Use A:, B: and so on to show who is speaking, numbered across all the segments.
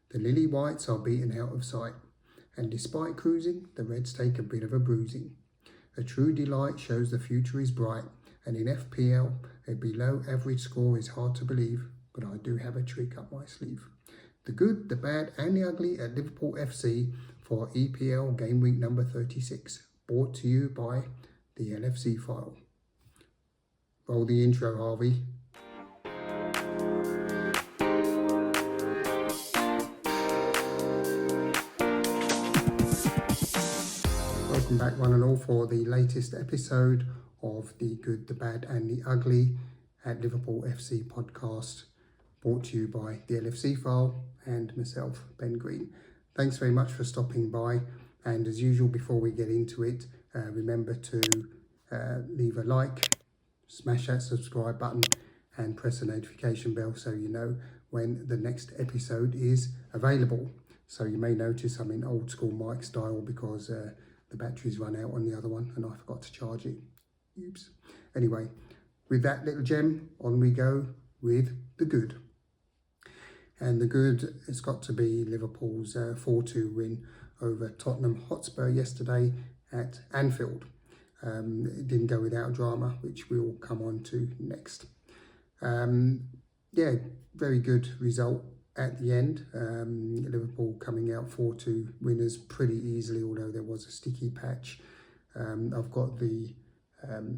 A: The Lillywhites are beaten out of sight, and despite cruising, the Reds take a bit of a bruising. A true delight shows the future is bright, and in FPL, a below average score is hard to believe, but I do have a trick up my sleeve. The good, the bad and the ugly at Liverpool FC for EPL Game Week number 36, brought to you by the LFC File. Roll the intro, Harvey. Welcome back one and all for the latest episode of the Good, the Bad and the Ugly at Liverpool FC podcast, brought to you by the LFC File and myself, Ben Green. Thanks very much for stopping by, and as usual, before we get into it, remember to leave a like, smash that subscribe button and press the notification bell so you know when the next episode is available. So you may notice I'm in old school mic style because the batteries run out on the other one and I forgot to charge it. Oops. Anyway, with that little gem, on we go with the good. And the good has got to be Liverpool's 4-2 win over Tottenham Hotspur yesterday at Anfield. It didn't go without drama, which we'll come on to next. Very good result at the end. Liverpool coming out 4-2 winners pretty easily, although there was a sticky patch. I've got the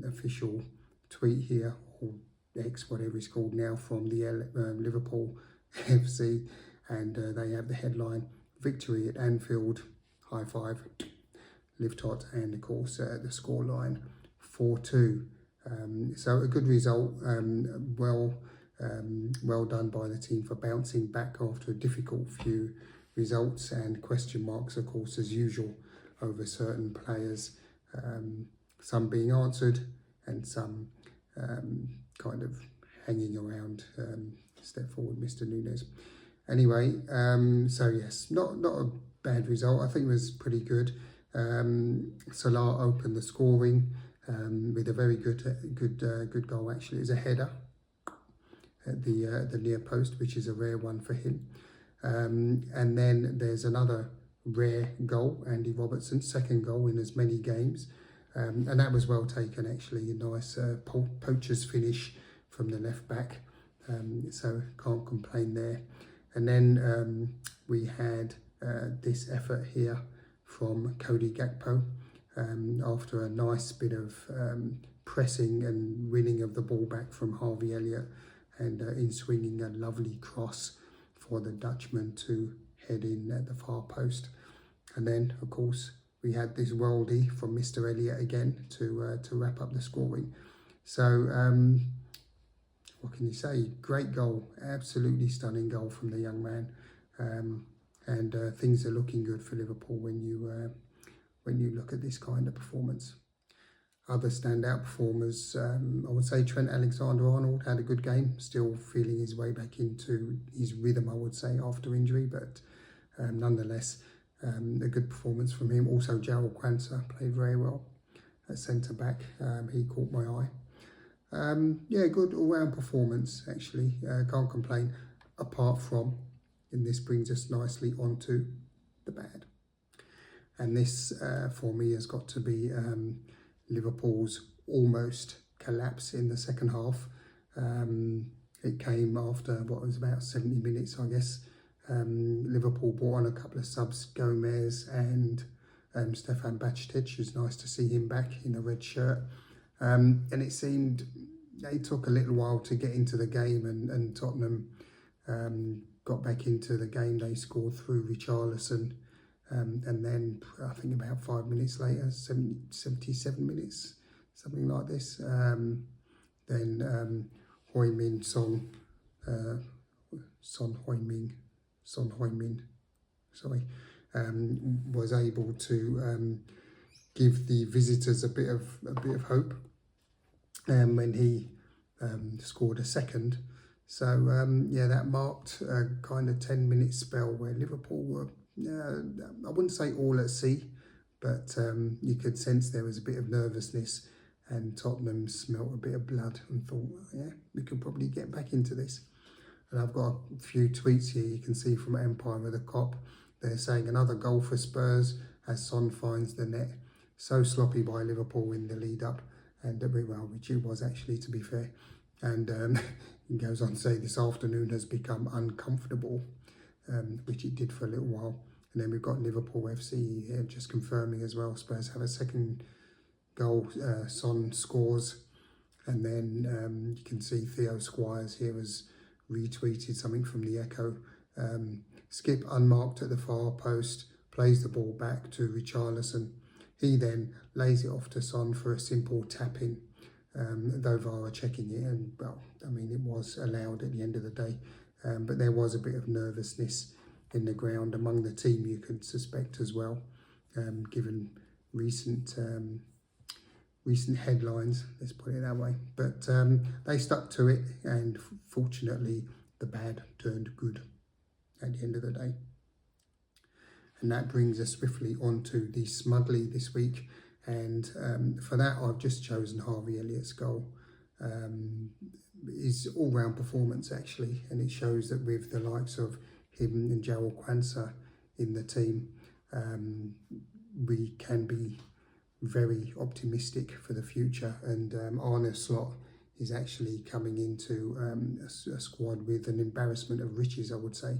A: official tweet here, or X, whatever it's called now, from the Liverpool FC, and they have the headline, "Victory at Anfield, high five, Livtot," and of course the scoreline 4-2. So a good result, well done by the team for bouncing back after a difficult few results and question marks, of course, as usual, over certain players, some being answered and some kind of hanging around. Step forward, Mr. Nunes. Anyway, so yes, not a bad result. I think it was pretty good. Salah opened the scoring with a very good goal. Actually, it's a header at the near post, which is a rare one for him. And then there's another rare goal, Andy Robertson, second goal in as many games, and that was well taken. Actually, a nice poacher's finish from the left back. So can't complain there. And then we had this effort here from Cody Gakpo after a nice bit of pressing and winning of the ball back from Harvey Elliott, and in swinging a lovely cross for the Dutchman to head in at the far post. And then, of course, we had this worldie from Mr. Elliott again to wrap up the scoring. So what can you say? Great goal, absolutely stunning goal from the young man, and things are looking good for Liverpool when you look at this kind of performance. Other standout performers, I would say Trent Alexander-Arnold had a good game, still feeling his way back into his rhythm, I would say, after injury, but nonetheless, a good performance from him. Also, Jarrell Quansah played very well at centre-back. He caught my eye. Good all-round performance, actually. Can't complain, apart from, and this brings us nicely onto the bad. And this, for me, has got to be Liverpool's almost collapse in the second half. It came after what was about 70 minutes, I guess. Liverpool brought on a couple of subs, Gomez and Stefan Bajcetic. It's nice to see him back in a red shirt. And it seemed it took a little while to get into the game, and Tottenham got back into the game. They scored through Richarlison, and then I think about 5 minutes later, 77 minutes, something like this, then Heung-min Son Heung-min, was able to give the visitors a bit of hope when he scored a second. So that marked a kind of 10-minute spell where Liverpool were, I wouldn't say all at sea, but you could sense there was a bit of nervousness, and Tottenham smelt a bit of blood and thought, yeah, we could probably get back into this. And I've got a few tweets here you can see from Empire of the Cop. They're saying another goal for Spurs as Son finds the net. So sloppy by Liverpool in the lead up, and well, which it was actually, to be fair. And he goes on to say this afternoon has become uncomfortable, which it did for a little while. And then we've got Liverpool FC here just confirming as well. Spurs have a second goal. Son scores. And then you can see Theo Squires here has retweeted something from the Echo. Skip unmarked at the far post, plays the ball back to Richarlison. He then lays it off to Son for a simple tap-in, though VAR checking it. And, well, I mean, it was allowed at the end of the day. But there was a bit of nervousness in the ground among the team, you could suspect as well, given recent headlines, let's put it that way. But they stuck to it, and fortunately the bad turned good at the end of the day. And that brings us swiftly on to the Smugly this week, and for that I've just chosen Harvey Elliott's goal. His all-round performance actually, and it shows that with the likes of him and Joel Quansah in the team, we can be very optimistic for the future. And Arne Slot is actually coming into a squad with an embarrassment of riches, I would say,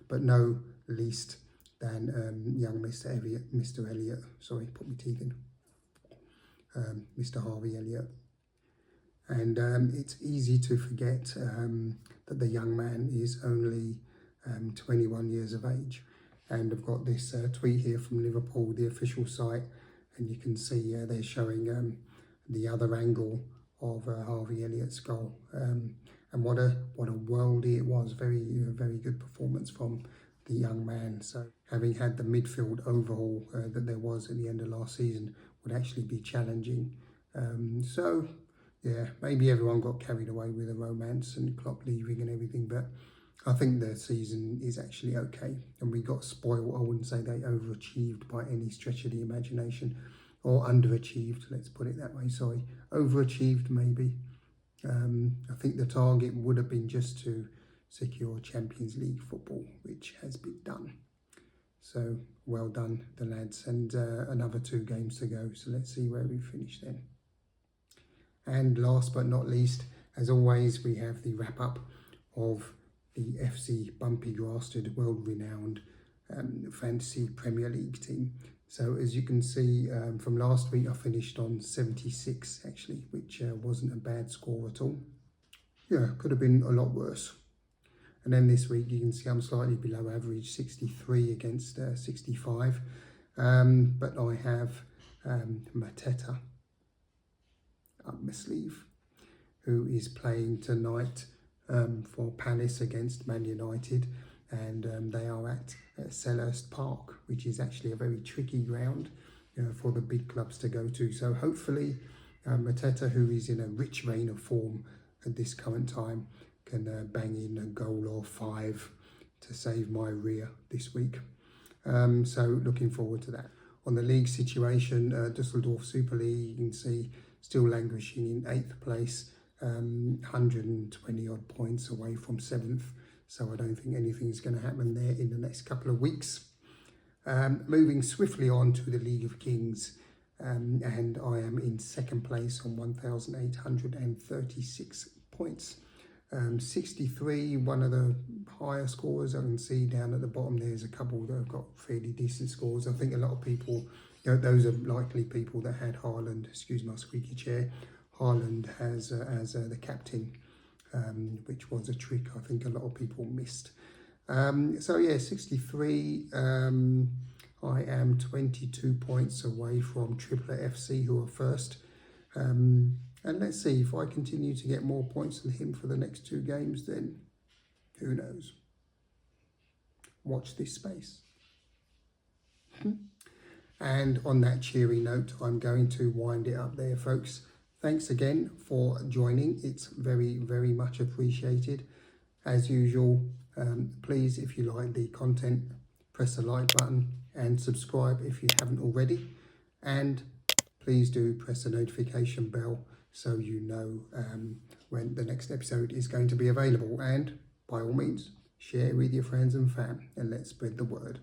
A: but no least than young Mr. Elliott. Sorry, put my teeth in. Mr. Harvey Elliott. And it's easy to forget that the young man is only 21 years of age. And I've got this tweet here from Liverpool, the official site, and you can see they're showing the other angle of Harvey Elliott's goal. And what a worldie it was. Very good performance from the young man. So having had the midfield overhaul that there was at the end of last season would actually be challenging. So yeah, maybe everyone got carried away with the romance and Klopp leaving and everything, but I think the season is actually okay. And we got spoiled. I wouldn't say they overachieved by any stretch of the imagination, or underachieved, let's put it that way, sorry. Overachieved maybe. I think the target would have been just to secure Champions League football, which has been done. So well done, the lads, and another 2 games to go. So let's see where we finish then. And last but not least, as always, we have the wrap up of the FC Bumpy Grasted, world-renowned fantasy Premier League team. So as you can see from last week, I finished on 76 actually, which wasn't a bad score at all. Yeah, could have been a lot worse. And then this week, you can see I'm slightly below average, 63 against 65. But I have Mateta up my sleeve, who is playing tonight for Palace against Man United, and they are at Selhurst Park, which is actually a very tricky ground for the big clubs to go to. So hopefully Mateta, who is in a rich vein of form at this current time, can bang in a goal or 5 to save my rear this week. So looking forward to that. On the league situation, Dusseldorf Super League, you can see still languishing in 8th place, 120 odd points away from 7th. So I don't think anything's going to happen there in the next couple of weeks. Moving swiftly on to the League of Kings, and I am in 2nd place on 1,836 points. 63, one of the higher scorers I can see down at the bottom. There's a couple that have got fairly decent scores. I think a lot of people, those are likely people that had Haaland, excuse my squeaky chair, Haaland as the captain, which was a trick I think a lot of people missed. So yeah, 63. I am 22 points away from Triplet FC, who are first. And let's see, if I continue to get more points than him for the next 2 games, then who knows? Watch this space. And on that cheery note, I'm going to wind it up there, folks. Thanks again for joining. It's very, very much appreciated. As usual, please, if you like the content, press the like button and subscribe if you haven't already. And please do press the notification bell so you know when the next episode is going to be available. And by all means, share it with your friends and fam, and let's spread the word.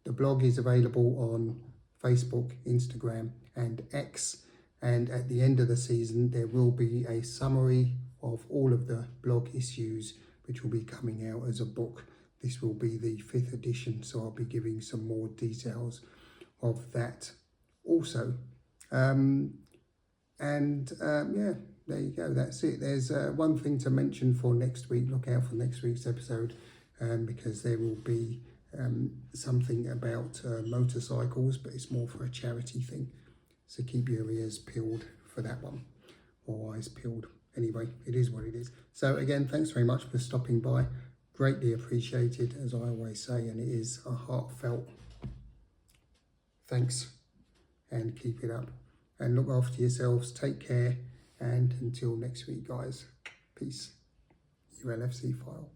A: The blog is available on Facebook, Instagram, and X. And at the end of the season, there will be a summary of all of the blog issues, which will be coming out as a book. This will be the 5th edition, so I'll be giving some more details of that also. Yeah, there you go. That's it. There's one thing to mention for next week. Look out for next week's episode, because there will be something about motorcycles, but it's more for a charity thing. So keep your ears peeled for that one, or eyes peeled. Anyway, it is what it is. So again, thanks very much for stopping by. Greatly appreciated, as I always say, and it is a heartfelt thanks, and keep it up. And look after yourselves, take care, and until next week, guys, peace. ULFC file.